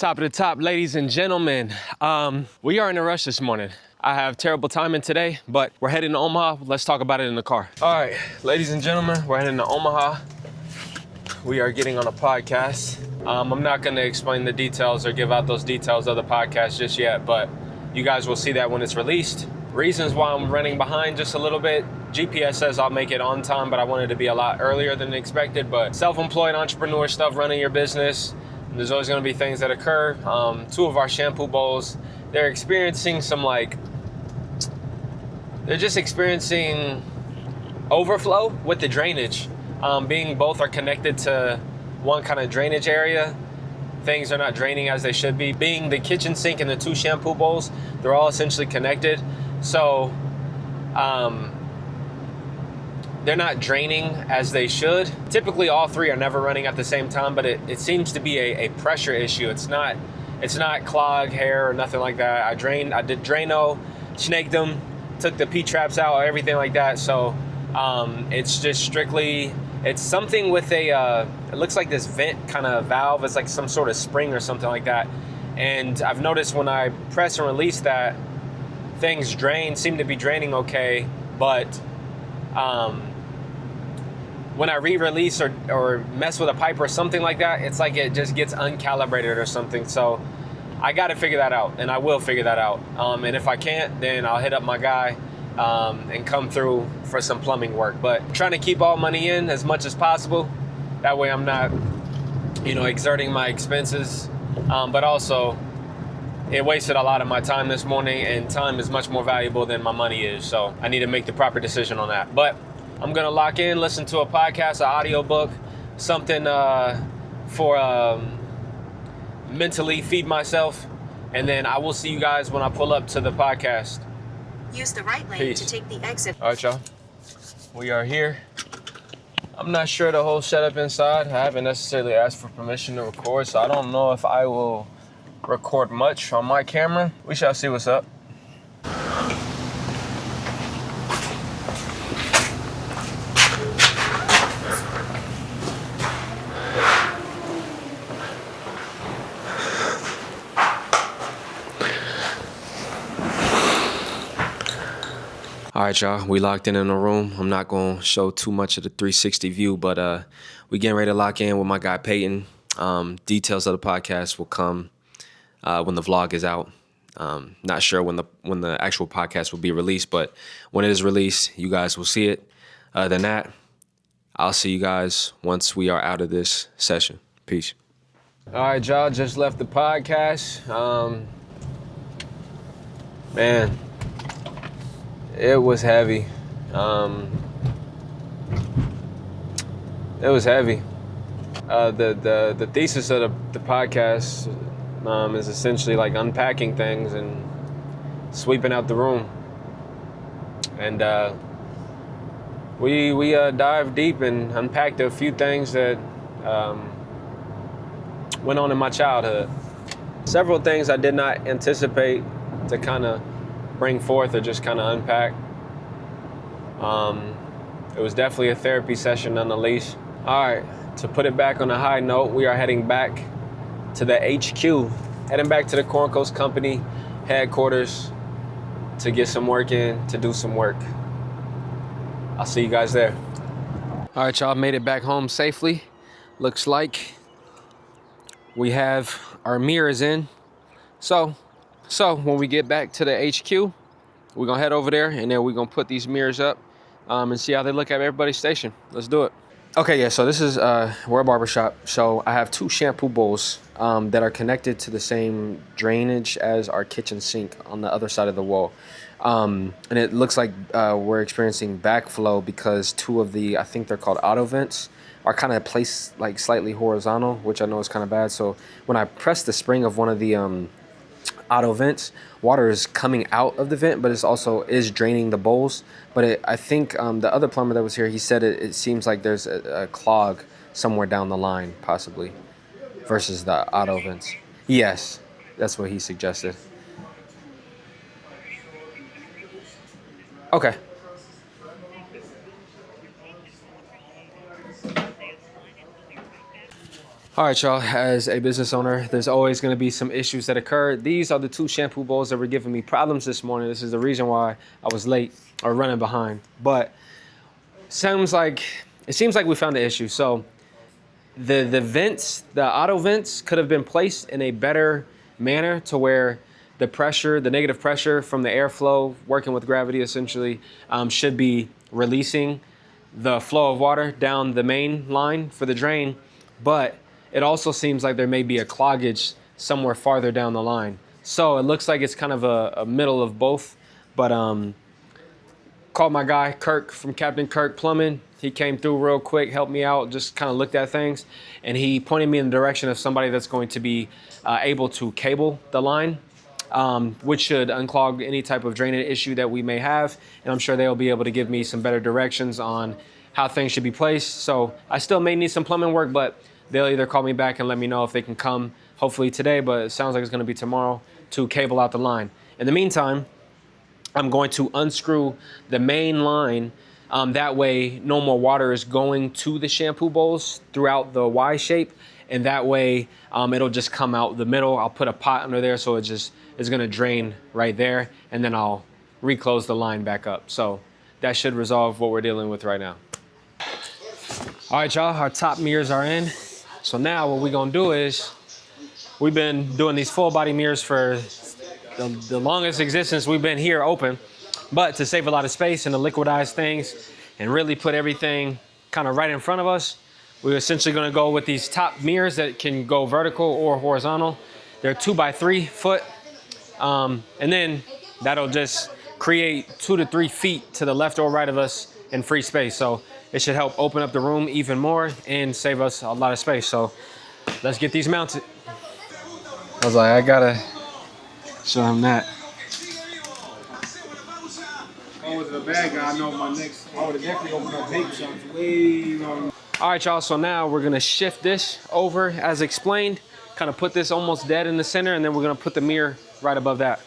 Top of the top, ladies and gentlemen. We are in a rush this morning. I have terrible timing today, but we're heading to Omaha. Let's talk about it in the car. All right, ladies and gentlemen, we're heading to Omaha. We are getting on a podcast. I'm not gonna explain the details or give out those details of the podcast just yet, but you guys will see that when it's released. Reasons why I'm running behind just a little bit. GPS says I'll make it on time, but I wanted to be a lot earlier than expected. But self-employed entrepreneur stuff, running your business, there's always gonna be things that occur. Two of our shampoo bowls, they're experiencing they're just experiencing overflow with the drainage. Being both are connected to one kind of drainage area, things are not draining as they should be. Being the kitchen sink and the two shampoo bowls, they're all essentially connected. So they're not draining as they should. Typically all three are never running at the same time, but it seems to be a pressure issue. It's not clogged hair or nothing like that. I did Drano, snaked them, took the P-traps out, everything like that. So it's just strictly, it's something with it looks like this vent kind of valve. It's like some sort of spring or something like that. And I've noticed when I press and release that, things seem to be draining okay, but when I re-release or mess with a pipe or something like that, it's like it just gets uncalibrated or something. So I got to figure that out, and I will figure that out. And if I can't, then I'll hit up my guy and come through for some plumbing work. But trying to keep all money in as much as possible. That way I'm not, exerting my expenses. But also, it wasted a lot of my time this morning, and time is much more valuable than my money is. So I need to make the proper decision on that. But I'm going to lock in, listen to a podcast, an audio book, something for mentally feed myself. And then I will see you guys when I pull up to the podcast. Use the right lane Peace. to take the exit. All right, y'all. We are here. I'm not sure the whole setup inside. I haven't necessarily asked for permission to record, so I don't know if I will record much on my camera. We shall see what's up. All right, y'all, we locked in the room. I'm not going to show too much of the 360 view, but we getting ready to lock in with my guy, Peyton. Details of the podcast will come when the vlog is out. Not sure when the actual podcast will be released, but when it is released, you guys will see it. Other than that, I'll see you guys once we are out of this session. Peace. All right, y'all, just left the podcast. Man, it was heavy. It was heavy. The thesis of the podcast is essentially like unpacking things and sweeping out the room. And we dived deep and unpacked a few things that went on in my childhood. Several things I did not anticipate to kind of bring forth or just kind of unpack. It was definitely a therapy session nonetheless. All right, to put it back on a high note, we are heading back to the HQ, heading back to the Corn Coast Company headquarters to get some work in, to do some work. I'll see you guys there. All right, y'all, made it back home safely. Looks like we have our mirrors in. So when we get back to the HQ, we're gonna head over there and then we're gonna put these mirrors up and see how they look at everybody's station. Let's do it. Okay, yeah, so this is, we're a barbershop. So I have two shampoo bowls that are connected to the same drainage as our kitchen sink on the other side of the wall. And it looks like we're experiencing backflow because two of the, I think they're called auto vents, are kind of placed like slightly horizontal, which I know is kind of bad. So when I press the spring of one of the auto vents, water is coming out of the vent, but it's also is draining the bowls. But I think the other plumber that was here, he said it seems like there's a clog somewhere down the line, possibly, versus the auto vents. Yes, that's what he suggested. Okay. All right, y'all, as a business owner, there's always going to be some issues that occur. These are the two shampoo bowls that were giving me problems this morning. This is the reason why I was late or running behind. But it seems like we found the issue. So the vents, the auto vents could have been placed in a better manner to where the pressure, the negative pressure from the airflow working with gravity essentially should be releasing the flow of water down the main line for the drain. But it also seems like there may be a cloggage somewhere farther down the line. So it looks like it's kind of a middle of both. But called my guy Kirk from Captain Kirk Plumbing. He came through real quick, helped me out, just kind of looked at things, and he pointed me in the direction of somebody that's going to be able to cable the line, which should unclog any type of drainage issue that we may have. And I'm sure they'll be able to give me some better directions on how things should be placed. So I still may need some plumbing work, but they'll either call me back and let me know if they can come, hopefully today, but it sounds like it's going to be tomorrow, to cable out the line. In the meantime, I'm going to unscrew the main line. That way, no more water is going to the shampoo bowls throughout the Y shape. And that way, it'll just come out the middle. I'll put a pot under there so it just is gonna drain right there. And then I'll reclose the line back up. So that should resolve what we're dealing with right now. All right, y'all, our top mirrors are in. So now what we're gonna do is, we've been doing these full body mirrors for the longest existence we've been here open, but to save a lot of space and to liquidize things and really put everything kind of right in front of us, we're essentially going to go with these top mirrors that can go vertical or horizontal. They're 2 by 3 foot, and then that'll just create 2 to 3 feet to the left or right of us in free space. So it should help open up the room even more and save us a lot of space. So let's get these mounted. I was like, I gotta show him that. If I was a bad guy, I know my next. I would have definitely opened up vape shops way long. All right, y'all, so now we're gonna shift this over as explained, kind of put this almost dead in the center, and then we're gonna put the mirror right above that.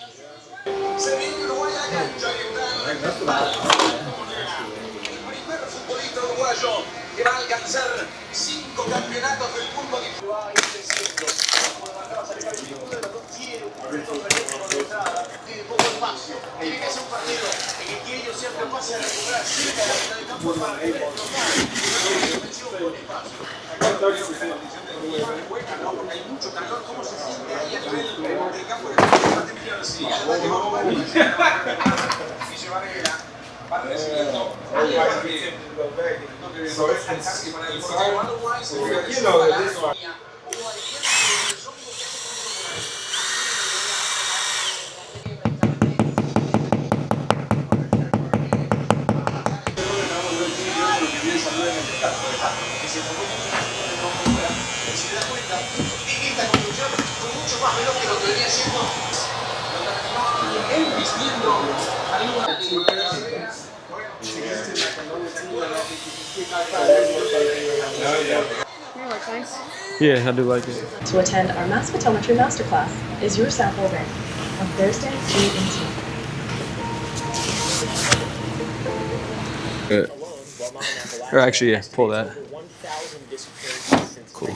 Yeah, I do like it. To attend our mass photometry masterclass is your sample ring on Thursday, June 18th. Good. Or actually, yeah, pull that. Cool.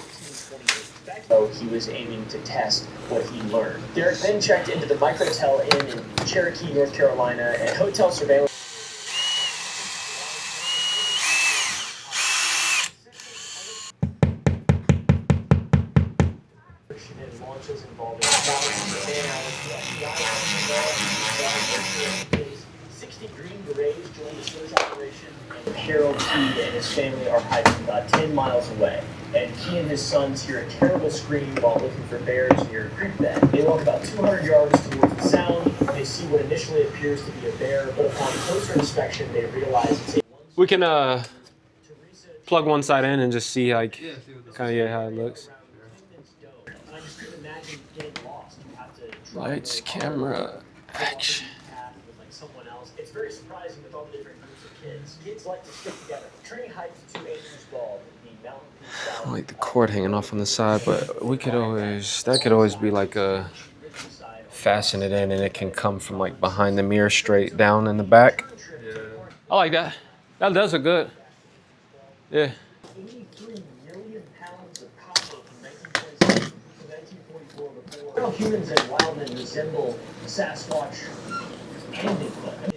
So he was aiming to test what he learned. Derek then checked into the Microtel Inn in Cherokee, North Carolina, and hotel surveillance. And launches involving thousands of man-hours. 60 Green Berets joined the search operation, and Harold Key and his family are hiding about 10 miles away. And Key and his sons hear a terrible scream while looking for bears near a creek bed. They walk about 200 yards towards the sound. They see what initially appears to be a bear, but upon closer inspection, they realize it's a... We can plug one side in and just see like kind of how it looks. Lights, camera, action. It's very surprising with all the different groups of kids. Kids like to stick together. Training heights 2 acres tall. I like the cord hanging off on the side, but we could always, that could always be like a fasten it in and it can come from like behind the mirror straight down in the back. Yeah. I like that. That does look good. Yeah. 83 million pounds of copper can Humans and wildmen resemble Sasquatch and Bigfoot.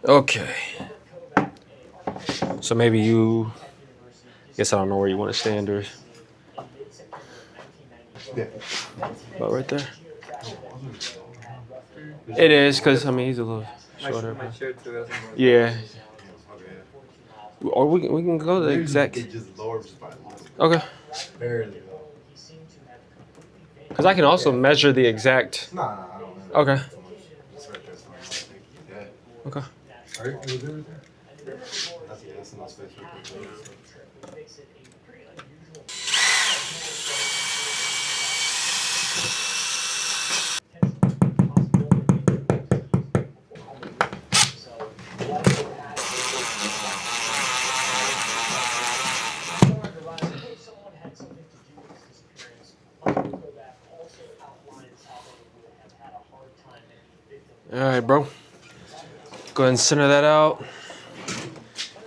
Okay. So maybe you. Guess I don't know where you want to stand or. Yeah. About right there. It is, because I mean he's a little shorter. My shirt too. That's what Yeah. Or we can go to the exact. It just lower just by a little. Okay. Barely though. Because I can also measure the exact. Nah, I don't know. Okay. It's right there. It's fine. Yeah. Okay. Are you good with that? That's not special. All right, bro. Go ahead and center that out.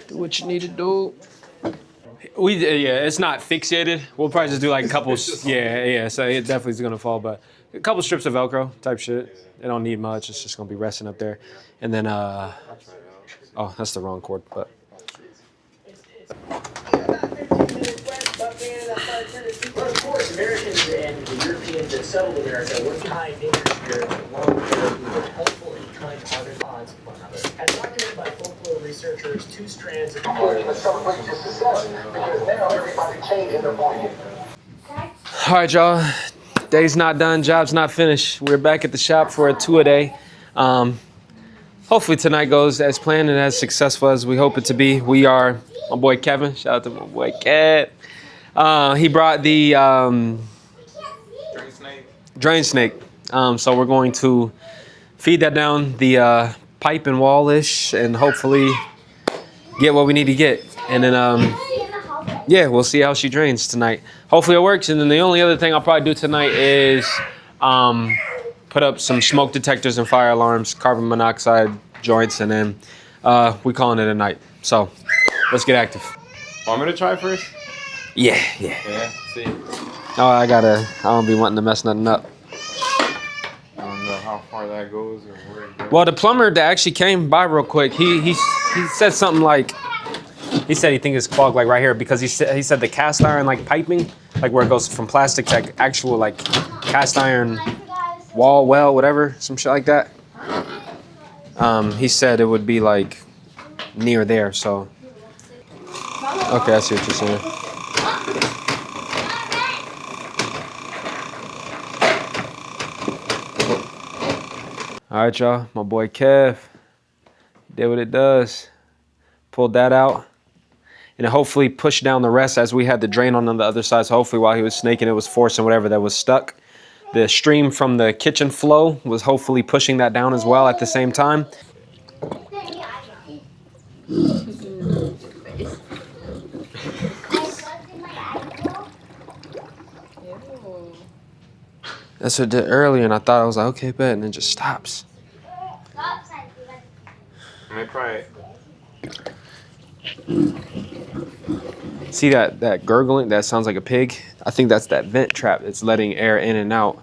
Do what you need to do. Yeah, it's not fixated. We'll probably just do like a couple. Yeah. So it definitely is gonna fall, but a couple strips of Velcro type shit. It don't need much. It's just gonna be resting up there, and then oh, that's the wrong cord, but. Of course, Americans and the Europeans that settled America were kind nature spirits along with their who were helpful and kind-hearted odds of one another. As documented by folklore researchers, two strands of All right, y'all. Day's not done. Job's not finished. We're back at the shop for a 2-a-day. Hopefully tonight goes as planned and as successful as we hope it to be. We are my boy Kevin. Shout out to my boy Cat. He brought the drain snake. So we're going to feed that down the pipe and wall-ish and hopefully get what we need to get. And then, yeah, we'll see how she drains tonight. Hopefully it works. And then the only other thing I'll probably do tonight is put up some smoke detectors and fire alarms, carbon monoxide joints, and then we calling it a night. So let's get active. Want me to try first? Yeah. Yeah, see. Oh, I don't be wanting to mess nothing up. I don't know how far that goes or where it goes. Well, the plumber that actually came by real quick, he said something like, he said he thinks it's clogged like right here because he said the cast iron like piping, like where it goes from plastic to actual like cast iron wall, well, whatever, some shit like that. He said it would be like near there, so. Okay, I see what you're saying. All right, y'all. My boy Kev did what it does. Pulled that out. And it hopefully pushed down the rest as we had the drain on the other side. So hopefully while he was snaking, it was forcing whatever that was stuck. The stream from the kitchen flow was hopefully pushing that down as well at the same time. That's what it did earlier, and I thought I was like, okay, bet, and it just stops. Let me try it. See that gurgling? That sounds like a pig. I think that's that vent trap. It's letting air in and out.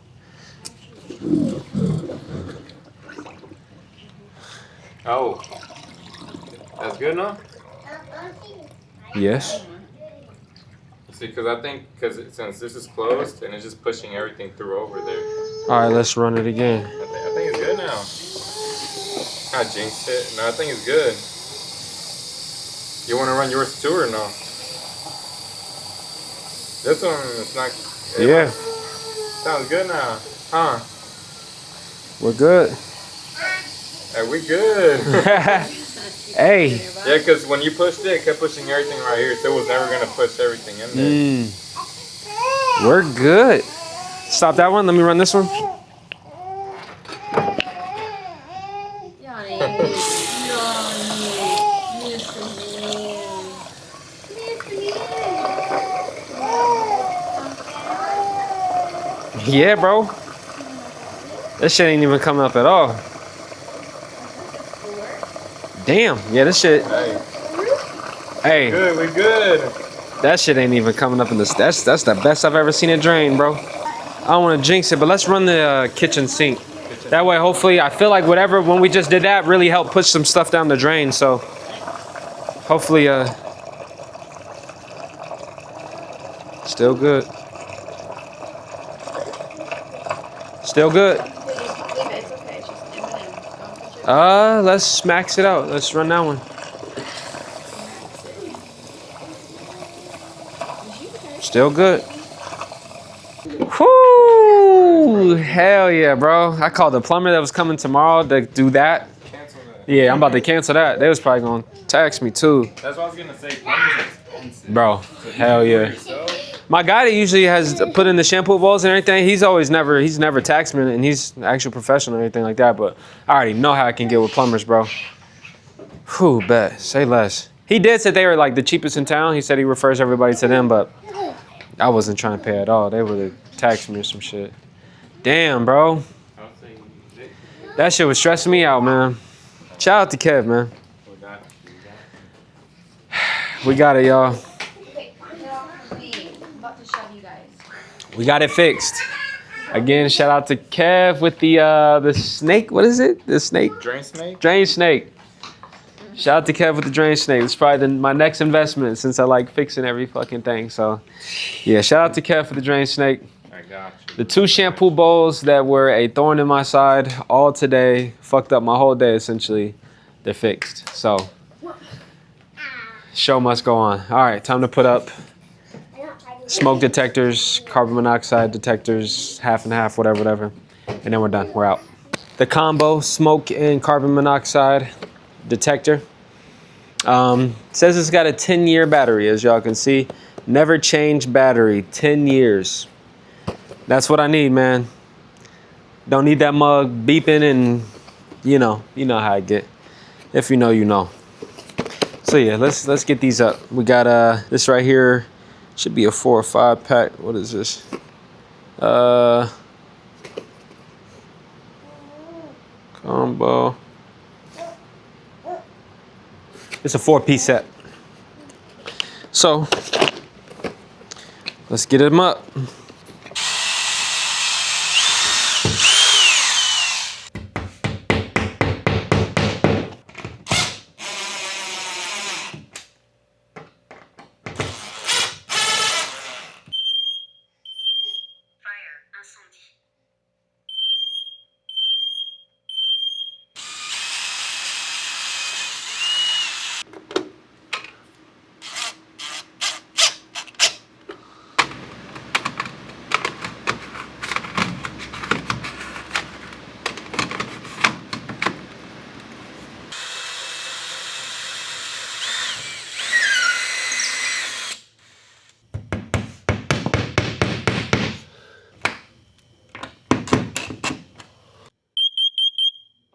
Oh. That's good enough? Yes. See, because I think, since this is closed and it's just pushing everything through over there. All right, let's run it again. I think it's good now. I jinxed it. No, I think it's good. You want to run yours too or no? This one, it's not. Yeah. Sounds good now. Huh? We're good. Hey, we good. Hey. Yeah, because when you pushed it kept pushing everything right here, so it was never going to push everything in there. We're good. Stop that one. Let me run this one. Yeah, bro. This shit ain't even coming up at all. Damn. Yeah, this shit. Hey. Good, we good. That shit ain't even coming up in this. That's the best I've ever seen it drain, bro. I don't want to jinx it, but let's run the kitchen sink. That way, hopefully, I feel like whatever, when we just did that, really helped push some stuff down the drain. So hopefully, still good. Still good. Let's max it out. Let's run that one. Still good. Whoo! Hell yeah, bro. I called the plumber that was coming tomorrow to do that. Cancel that. Yeah, I'm about to cancel that. They was probably gonna tax me too. That's what I was gonna say. Plumbers expensive. Bro, hell yeah. My guy that usually has put in the shampoo bowls and everything, he's never taxed me, and he's an actual professional and everything like that, but I already know how I can get with plumbers, bro. Whew, bet. Say less. He did say they were like the cheapest in town. He said he refers everybody to them, but I wasn't trying to pay at all. They would have taxed me or some shit. Damn, bro. That shit was stressing me out, man. Shout out to Kev, man. We got it, y'all. We got it fixed. Again, shout out to Kev with the snake. What is it? The snake? Drain snake? Drain snake. Shout out to Kev with the drain snake. It's probably my next investment since I like fixing every fucking thing. So, yeah, shout out to Kev for the drain snake. I got you. The 2 shampoo bowls that were a thorn in my side all today, fucked up my whole day essentially. They're fixed. So, show must go on. All right, time to put up smoke detectors, carbon monoxide detectors, half and half, whatever. And then we're done. We're out. The combo smoke and carbon monoxide detector. Says it's got a 10-year battery, as y'all can see. Never change battery, 10 years. That's what I need, man. Don't need that mug beeping and you know how I get. If you know, you know. So yeah, let's get these up. We got this right here. Should be a 4 or 5 pack. What is this? Combo. It's a 4-piece set. So let's get them up.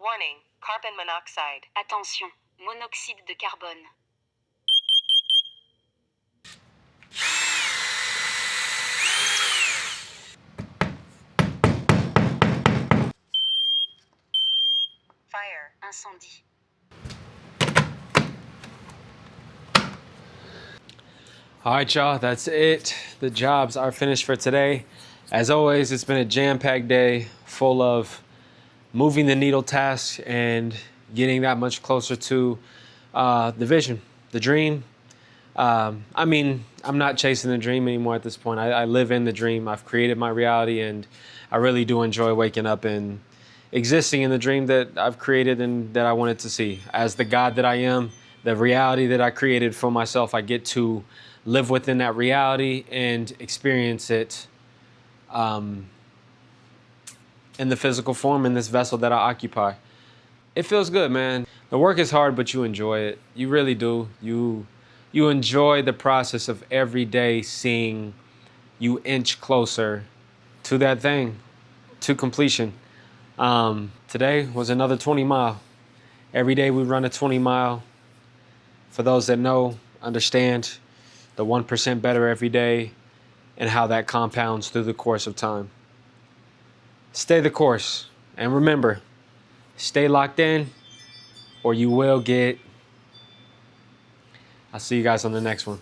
Warning, carbon monoxide. Attention, monoxyde de carbone. Fire, incendie. All right, y'all, that's it. The jobs are finished for today. As always, it's been a jam-packed day full of moving the needle tasks and getting that much closer to the vision, the dream. I mean, I'm not chasing the dream anymore at this point. I live in the dream. I've created my reality, and I really do enjoy waking up and existing in the dream that I've created and that I wanted to see. As the God that I am, the reality that I created for myself, I get to live within that reality and experience it in the physical form in this vessel that I occupy. It feels good, man. The work is hard, but you enjoy it. You really do. You enjoy the process of every day seeing you inch closer to that thing, to completion. Today was another 20 mile. Every day we run a 20 mile. For those that know, understand the 1% better every day and how that compounds through the course of time. Stay the course. And remember, stay locked in or you will get... I'll see you guys on the next one.